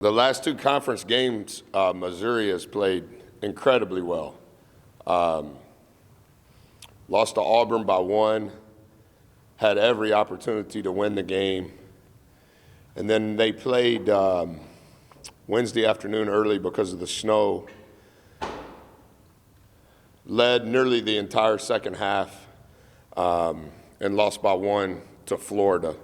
The last two conference games, Missouri has played incredibly well. Lost to Auburn by 1, had every opportunity to win the game. And then they played Wednesday afternoon early because of the snow. Led nearly the entire second half and lost by 1 to Florida.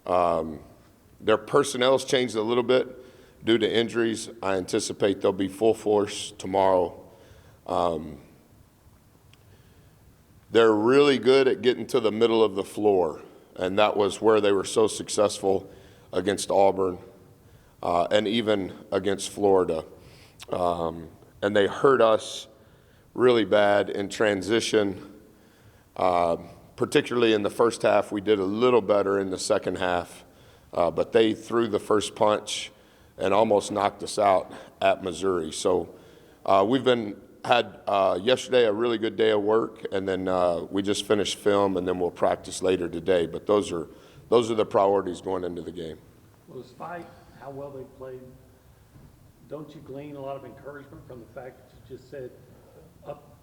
Their personnel's changed a little bit due to injuries. I anticipate they'll be full force tomorrow. They're really good at getting to the middle of the floor, and that was where they were so successful against Auburn and even against Florida. And they hurt us really bad in transition, particularly in the first half. We did a little better in the second half, but they threw the first punch and almost knocked us out at Missouri. So we've had yesterday a really good day of work, and then we just finished film, and then we'll practice later today. But those are the priorities going into the game. Well, despite how well they played, don't you glean a lot of encouragement from the fact that you just said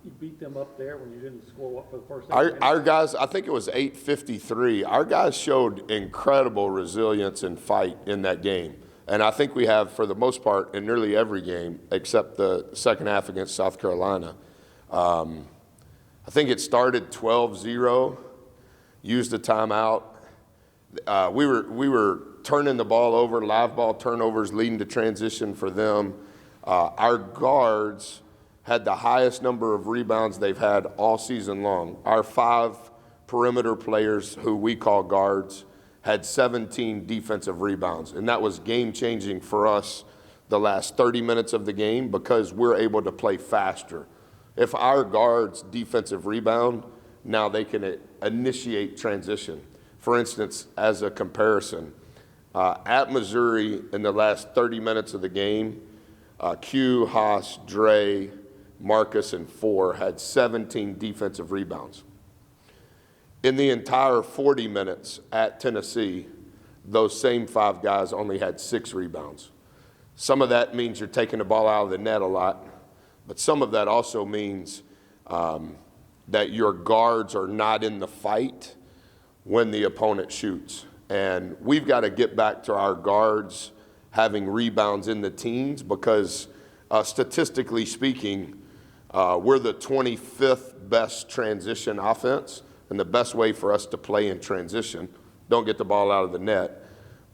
you beat them up there when you didn't score for the first time? Our guys, I think it was 8:53. Our guys showed incredible resilience and fight in that game. And I think we have, for the most part, in nearly every game, except the second half against South Carolina. I think it started 12-0, used a timeout. We were turning the ball over, live ball turnovers leading to transition for them. Our guards had the highest number of rebounds they've had all season long. Our 5 perimeter players, who we call guards, had 17 defensive rebounds, and that was game-changing for us the last 30 minutes of the game because we're able to play faster. If our guards defensive rebound, now they can initiate transition. For instance, as a comparison, at Missouri in the last 30 minutes of the game, Q, Haas, Dre, Marcus, and 4 had 17 defensive rebounds. In the entire 40 minutes at Tennessee, those same 5 guys only had 6 rebounds. Some of that means you're taking the ball out of the net a lot, but some of that also means that your guards are not in the fight when the opponent shoots. And we've got to get back to our guards having rebounds in the teens because statistically speaking, we're the 25th best transition offense. And the best way for us to play in transition, don't get the ball out of the net.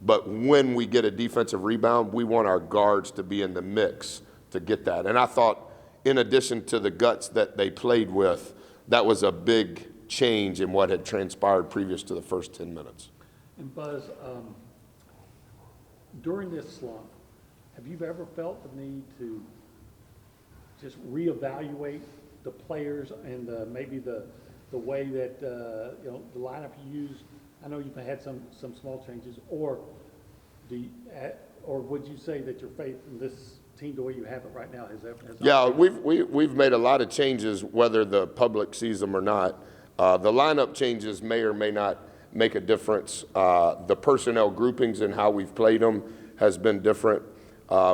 But when we get a defensive rebound, we want our guards to be in the mix to get that. And I thought, in addition to the guts that they played with, that was a big change in what had transpired previous to the first 10 minutes. And Buzz, during this slump, have you ever felt the need to just reevaluate the players and maybe the way that the lineup you use? I know you've had some small changes, or would you say that your faith in this team, the way you have it right now, has we've made a lot of changes, whether the public sees them or not. The lineup changes may or may not make a difference. The personnel groupings and how we've played them has been different.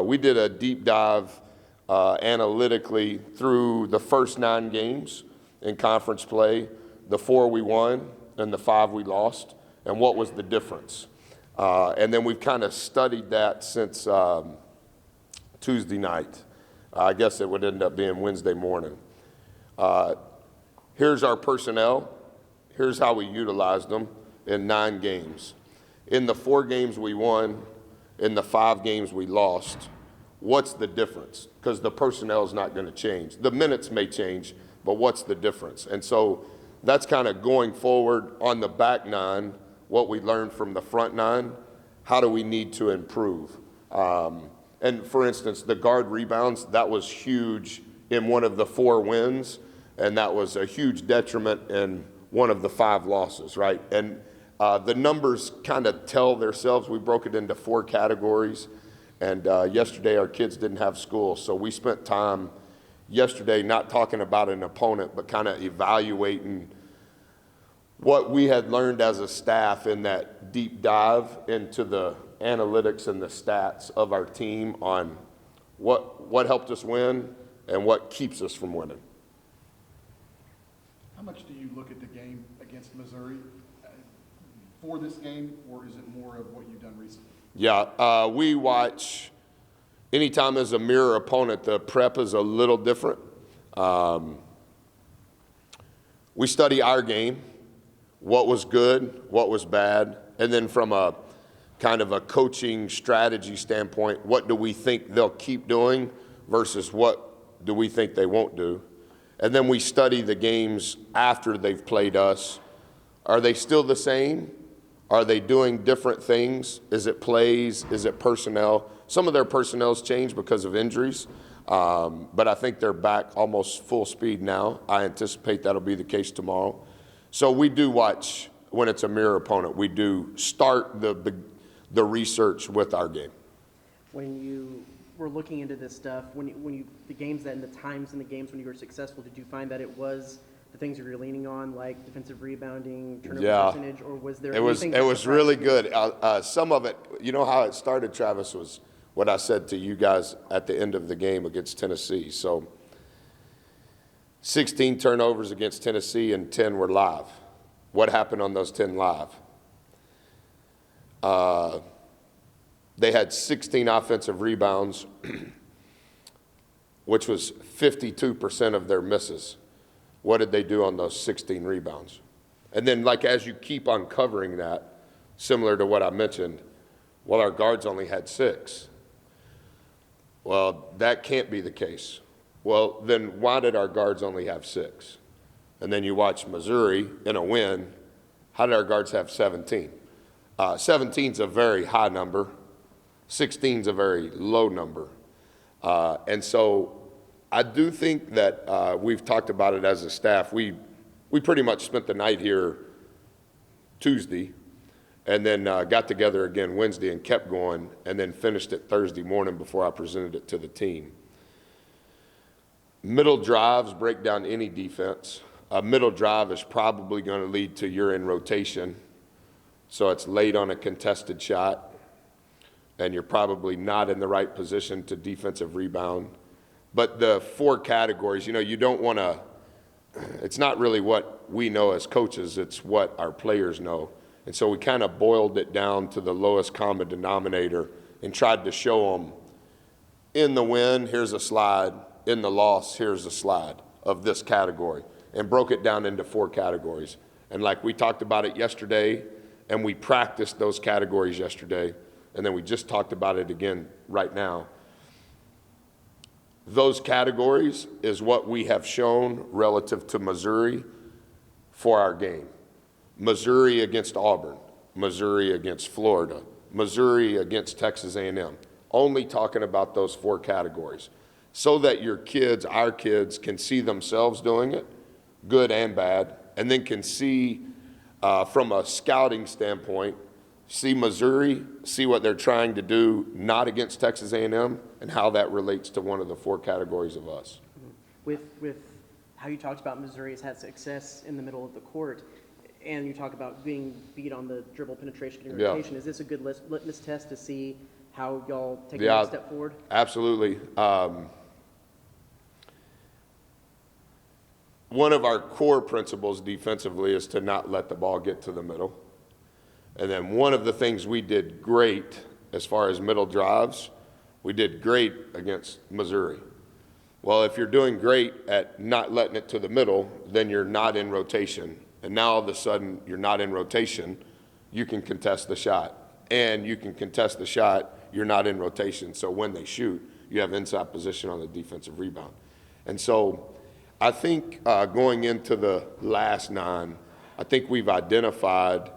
We did a deep dive analytically through the first 9 games in conference play, the 4 we won and the 5 we lost, and what was the difference. And then we've kind of studied that since Tuesday night. I guess it would end up being Wednesday morning. Here's our personnel. Here's how we utilized them in 9 games. In the 4 games we won, in the 5 games we lost, what's the difference? Because the personnel is not going to change. The minutes may change, but what's the difference? And so that's kind of going forward on the back 9, what we learned from the front 9, how do we need to improve? And for instance, the guard rebounds, that was huge in one of the 4 wins, and that was a huge detriment in one of the 5 losses, right? And the numbers kind of tell themselves. We broke it into 4 categories, and yesterday our kids didn't have school, so we spent time yesterday not talking about an opponent, but kind of evaluating what we had learned as a staff in that deep dive into the analytics and the stats of our team on what helped us win and what keeps us from winning. How much do you look at the game against Missouri for this game, or is it more of what you've done recently? Yeah, we watch, anytime there's a mirror opponent, the prep is a little different. We study our game, what was good, what was bad, and then from a kind of a coaching strategy standpoint, what do we think they'll keep doing versus what do we think they won't do? And then we study the games after they've played us. Are they still the same? Are they doing different things? Is it plays? Is it personnel? Some of their personnel's changed because of injuries, but I think they're back almost full speed now. I anticipate that'll be the case tomorrow. So we do watch when it's a mirror opponent. We do start the research with our game. When you were looking into this stuff, the games and the times in the games when you were successful, did you find that it was the things you were leaning on, like defensive rebounding, turnover percentage, or was there anything? It was really good. Some of it, you know how it started, Travis, was what I said to you guys at the end of the game against Tennessee. So 16 turnovers against Tennessee and 10 were live. What happened on those 10 live? They had 16 offensive rebounds, which was 52% of their misses. What did they do on those 16 rebounds? And then, like, as you keep on covering that, similar to what I mentioned, well, our guards only had 6. Well, that can't be the case. Well, then why did our guards only have 6? And then you watch Missouri in a win. How did our guards have 17? 17's a very high number. 16's a very low number. And so I do think that we've talked about it as a staff. We pretty much spent the night here Tuesday and then got together again Wednesday and kept going and then finished it Thursday morning before I presented it to the team. Middle drives break down any defense. A middle drive is probably going to lead to you're in rotation. So it's late on a contested shot, and you're probably not in the right position to defensive rebound. But the 4 categories, you don't want to, it's not really what we know as coaches, it's what our players know. And so we kind of boiled it down to the lowest common denominator and tried to show them in the win, here's a slide, in the loss, here's a slide of this category, and broke it down into 4 categories. And like we talked about it yesterday, and we practiced those categories yesterday, and then we just talked about it again right now. Those categories is what we have shown relative to Missouri for our game. Missouri against Auburn, Missouri against Florida, Missouri against Texas A&M. Only talking about those 4 categories so that your kids, our kids, can see themselves doing it, good and bad, and then can see from a scouting standpoint, see Missouri, see what they're trying to do, not against Texas A&M, and how that relates to one of the 4 categories of us. With how you talked about Missouri has had success in the middle of the court, and you talk about being beat on the dribble penetration and rotation, is this a good litmus test to see how y'all take a next step forward? Absolutely. One of our core principles defensively is to not let the ball get to the middle. And then one of the things we did great as far as middle drives, we did great against Missouri. Well, if you're doing great at not letting it to the middle, then you're not in rotation. And now all of a sudden you're not in rotation, you can contest the shot. And you can contest the shot, you're not in rotation. So when they shoot, you have inside position on the defensive rebound. And so I think going into the last 9, I think we've identified,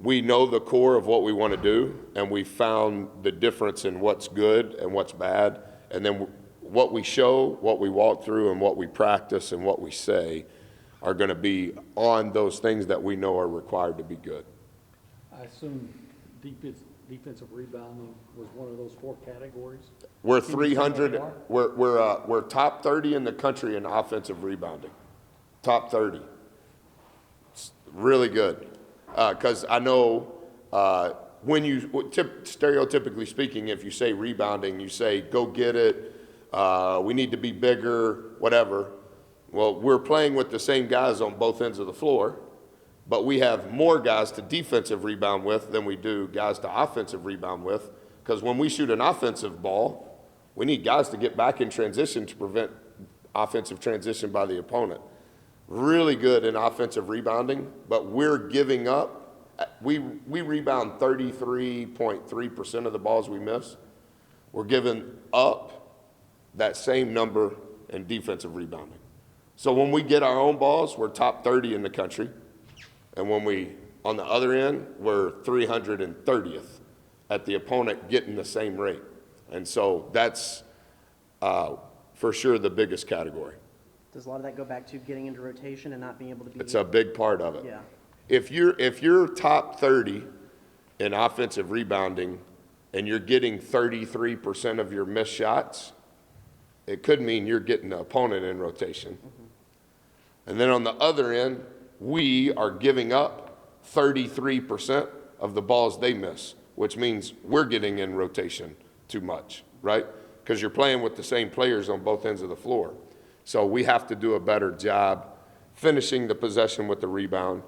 we know the core of what we want to do, and we found the difference in what's good and what's bad. And then what we show, what we walk through, and what we practice and what we say are going to be on those things that we know are required to be good. I assume defensive rebounding was one of those 4 categories? We're Can you say what 300. they are? We're top 30 in the country in offensive rebounding. Top 30. It's really good. Because I know when you, stereotypically speaking, if you say rebounding, you say, go get it, we need to be bigger, whatever. Well, we're playing with the same guys on both ends of the floor, but we have more guys to defensive rebound with than we do guys to offensive rebound with, because when we shoot an offensive ball, we need guys to get back in transition to prevent offensive transition by the opponent. Really good in offensive rebounding, but we're giving up. We rebound 33.3% of the balls we miss. We're giving up that same number in defensive rebounding. So when we get our own balls, we're top 30 in the country. And when we, on the other end, we're 330th at the opponent getting the same rate. And so that's for sure the biggest category. Does a lot of that go back to getting into rotation and not being able to be? It's a big part of it. Yeah. If you're top 30 in offensive rebounding and you're getting 33% of your missed shots, it could mean you're getting the opponent in rotation. Mm-hmm. And then on the other end, we are giving up 33% of the balls they miss, which means we're getting in rotation too much, right? Because you're playing with the same players on both ends of the floor. So we have to do a better job finishing the possession with the rebound.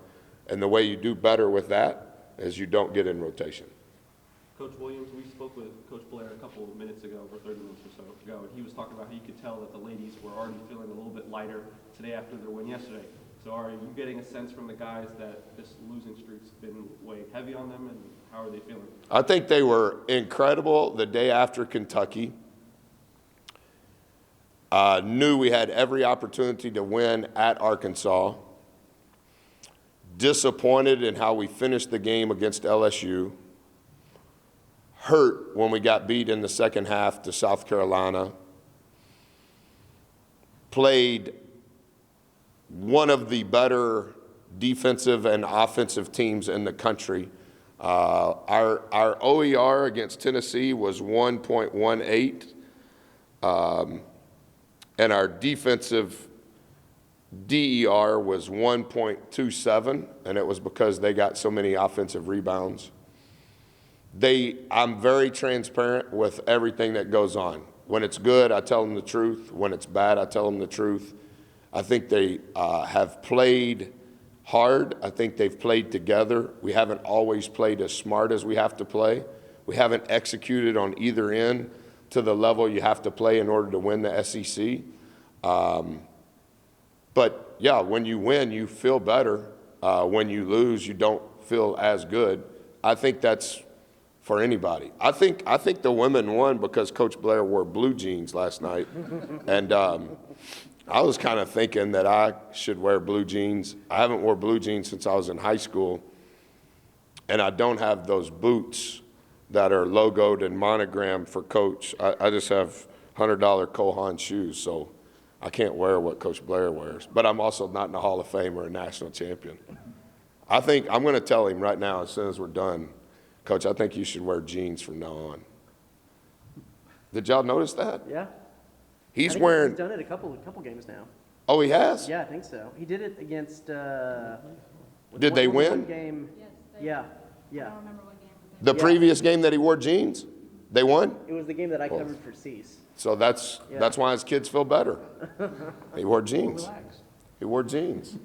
And the way you do better with that is you don't get in rotation. Coach Williams, we spoke with Coach Blair a couple of minutes ago, or 30 minutes or so ago, and he was talking about how you could tell that the ladies were already feeling a little bit lighter today after their win yesterday. So are you getting a sense from the guys that this losing streak's been weighed heavy on them, and how are they feeling? I think they were incredible the day after Kentucky. Knew we had every opportunity to win at Arkansas. Disappointed in how we finished the game against LSU. Hurt when we got beat in the second half to South Carolina. Played one of the better defensive and offensive teams in the country. Our OER against Tennessee was 1.18. And our defensive DER was 1.27, and it was because they got so many offensive rebounds. I'm very transparent with everything that goes on. When it's good, I tell them the truth. When it's bad, I tell them the truth. I think they have played hard. I think they've played together. We haven't always played as smart as we have to play. We haven't executed on either end to the level you have to play in order to win the SEC. But yeah, when you win, you feel better. When you lose, you don't feel as good. I think that's for anybody. I think the women won because Coach Blair wore blue jeans last night. And I was kind of thinking that I should wear blue jeans. I haven't worn blue jeans since I was in high school. And I don't have those boots that are logoed and monogrammed for Coach. I just have $100 Kohan shoes, so I can't wear what Coach Blair wears. But I'm also not in the Hall of Fame or a national champion. I think I'm going to tell him right now as soon as we're done, Coach, I think you should wear jeans from now on. Did y'all notice that? Yeah. He's I think wearing. He's done it a couple games now. Oh, he has? Yeah, I think so. He did it against. Did they win? One game. Yes, Yeah. I don't remember what game. The previous game that he wore jeans? They won? It was the game that I covered for Cease. So that's why his kids feel better. He wore jeans. Relax. He wore jeans.